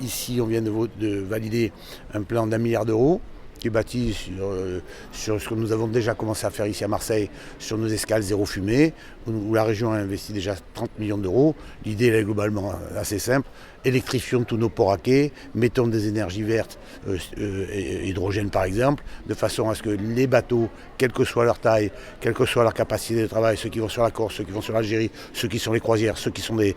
ici, on vient de valider un plan d'1 milliard d'euros qui est bâti sur ce que nous avons déjà commencé à faire ici à Marseille, sur nos escales zéro fumée, où la région a investi déjà 30 millions d'euros. L'idée elle est globalement assez simple. Électrifions tous nos ports à quai, mettons des énergies vertes, hydrogène par exemple, de façon à ce que les bateaux, quelle que soit leur taille, quelle que soit leur capacité de travail, ceux qui vont sur la Corse, ceux qui vont sur l'Algérie, ceux qui sont les croisières, ceux qui sont des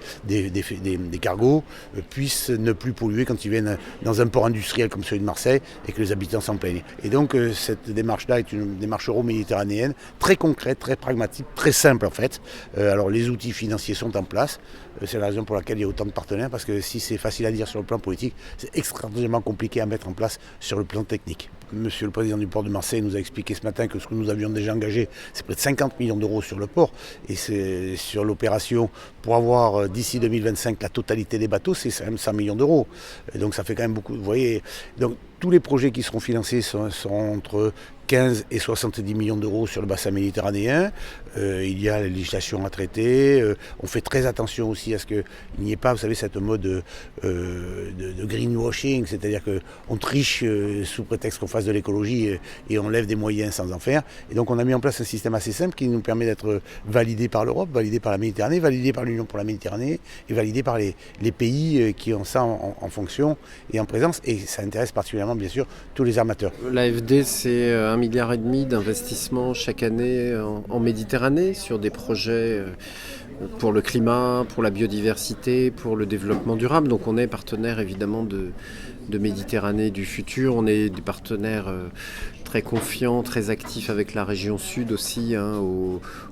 cargos, puissent ne plus polluer quand ils viennent dans un port industriel comme celui de Marseille et que les habitants s'en plaignent. Et donc cette démarche-là est une démarche euro-méditerranéenne, très concrète, très pragmatique, très simple en fait. Alors les outils financiers sont en place. C'est la raison pour laquelle il y a autant de partenaires, parce que si c'est facile à dire sur le plan politique, c'est extrêmement compliqué à mettre en place sur le plan technique. Monsieur le président du port de Marseille nous a expliqué ce matin que ce que nous avions déjà engagé, c'est près de 50 millions d'euros sur le port. Et c'est sur l'opération, pour avoir d'ici 2025 la totalité des bateaux, c'est quand même 100 millions d'euros. Et donc ça fait quand même beaucoup, vous voyez. Donc tous les projets qui seront financés seront entre 15 et 70 millions d'euros sur le bassin méditerranéen. Il y a la législation à traiter. On fait très attention aussi à ce qu'il n'y ait pas, vous savez, cette mode de greenwashing, c'est-à-dire qu'on triche sous prétexte qu'on fasse de l'écologie et on lève des moyens sans en faire. Et donc on a mis en place un système assez simple qui nous permet d'être validé par l'Europe, validé par la Méditerranée, validé par l'Union pour la Méditerranée et validé par les pays qui ont ça en fonction et en présence. Et ça intéresse particulièrement, bien sûr, tous les armateurs. L'AFD, c'est 1,5 milliard d'investissements chaque année en Méditerranée sur des projets pour le climat, pour la biodiversité, pour le développement durable. Donc on est partenaire évidemment de Méditerranée du futur. On est des partenaires très confiants, très actifs avec la région sud aussi,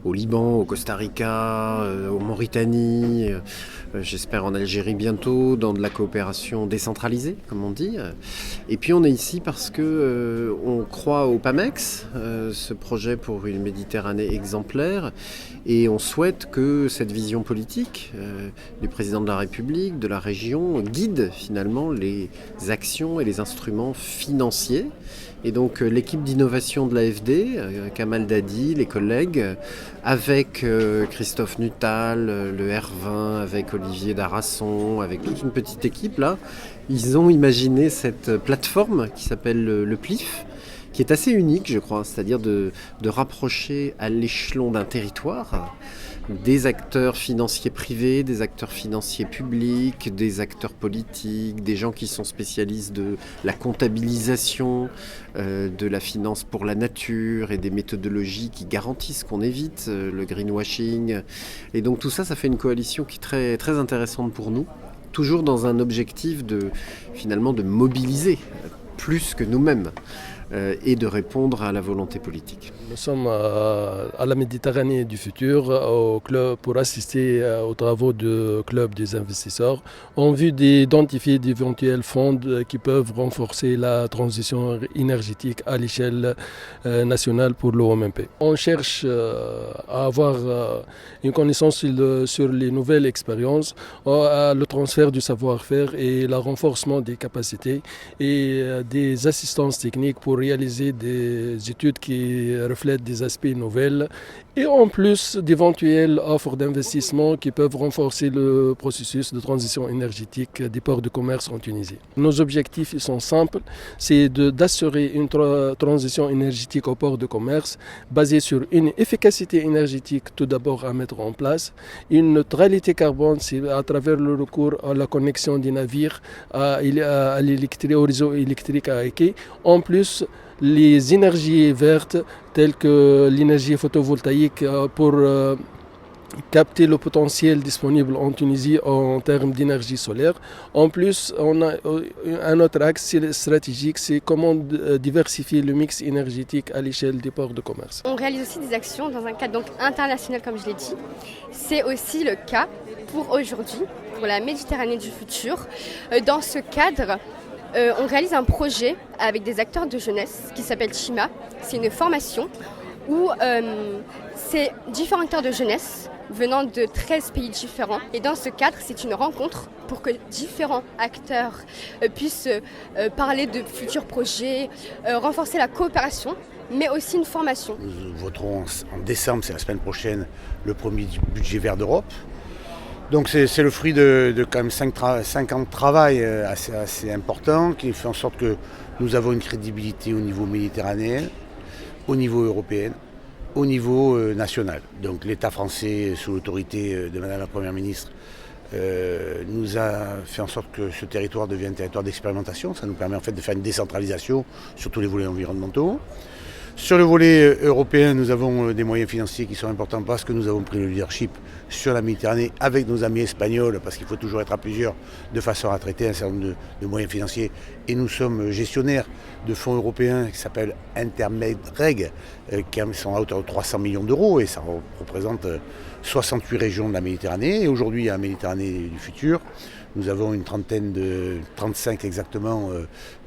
au Liban, au Costa Rica, au Mauritanie, j'espère en Algérie bientôt, dans de la coopération décentralisée, comme on dit. Et puis on est ici parce que on croit au PAMEX, ce projet pour une Méditerranée exemplaire, et on souhaite que cette vision politique du président de la République, de la région, guide finalement les actions et les instruments financiers. Et donc l'équipe d'innovation de l'AFD, Kamal Dadi, les collègues, avec Christophe Nuttall, le R20, avec Olivier Darasson, avec toute une petite équipe là, ils ont imaginé cette plateforme qui s'appelle le PLIF, qui est assez unique je crois, c'est-à-dire de rapprocher à l'échelon d'un territoire des acteurs financiers privés, des acteurs financiers publics, des acteurs politiques, des gens qui sont spécialistes de la comptabilisation, de la finance pour la nature et des méthodologies qui garantissent qu'on évite le greenwashing. Et donc tout ça, ça fait une coalition qui est très, très intéressante pour nous, toujours dans un objectif finalement de mobiliser plus que nous-mêmes. Et de répondre à la volonté politique. Nous sommes à la Méditerranée du futur au club, pour assister aux travaux du club des investisseurs en vue d'identifier d'éventuels fonds qui peuvent renforcer la transition énergétique à l'échelle nationale pour l'OMP. On cherche à avoir une connaissance sur les nouvelles expériences, le transfert du savoir-faire et le renforcement des capacités et des assistances techniques pour réaliser des études qui reflètent des aspects nouvelles et en plus d'éventuelles offres d'investissement qui peuvent renforcer le processus de transition énergétique des ports de commerce en Tunisie. Nos objectifs sont simples, c'est d'assurer une transition énergétique aux ports de commerce basée sur une efficacité énergétique tout d'abord à mettre en place, une neutralité carbone c'est à travers le recours à la connexion des navires au réseau électrique à quai. En plus, les énergies vertes telles que l'énergie photovoltaïque pour capter le potentiel disponible en Tunisie en termes d'énergie solaire. En plus, on a un autre axe stratégique, c'est comment diversifier le mix énergétique à l'échelle des ports de commerce. On réalise aussi des actions dans un cadre donc international, comme je l'ai dit. C'est aussi le cas pour aujourd'hui, pour la Méditerranée du futur. Dans ce cadre, on réalise un projet avec des acteurs de jeunesse qui s'appelle Chima. C'est une formation où c'est différents acteurs de jeunesse venant de 13 pays différents. Et dans ce cadre, c'est une rencontre pour que différents acteurs puissent parler de futurs projets, renforcer la coopération, mais aussi une formation. Nous voterons en décembre, c'est la semaine prochaine, le premier budget vert d'Europe. Donc c'est le fruit de quand même 5 ans de travail assez important qui fait en sorte que nous avons une crédibilité au niveau méditerranéen, au niveau européen, au niveau national. Donc l'État français, sous l'autorité de Madame la Première ministre, nous a fait en sorte que ce territoire devienne un territoire d'expérimentation. Ça nous permet en fait de faire une décentralisation sur tous les volets environnementaux. Sur le volet européen, nous avons des moyens financiers qui sont importants parce que nous avons pris le leadership sur la Méditerranée avec nos amis espagnols, parce qu'il faut toujours être à plusieurs de façon à traiter un certain nombre de moyens financiers. Et nous sommes gestionnaires de fonds européens qui s'appellent Interreg, qui sont à hauteur de 300 millions d'euros et ça représente 68 régions de la Méditerranée. Et aujourd'hui, à la Méditerranée du futur, nous avons une 35 exactement,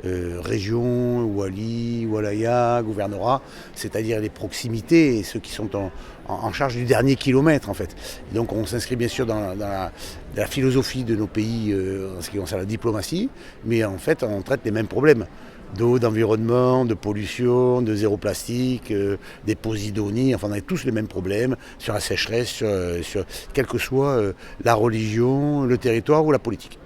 régions, Wali, Walaya, Gouvernorat, c'est-à-dire les proximités et ceux qui sont en charge du dernier kilomètre en fait. Donc on s'inscrit bien sûr dans la philosophie de nos pays en ce qui concerne la diplomatie, mais en fait on traite les mêmes problèmes. D'eau, d'environnement, de pollution, de zéro plastique, des posidonies, enfin on a tous les mêmes problèmes sur la sécheresse, sur quelle que soit la religion, le territoire ou la politique.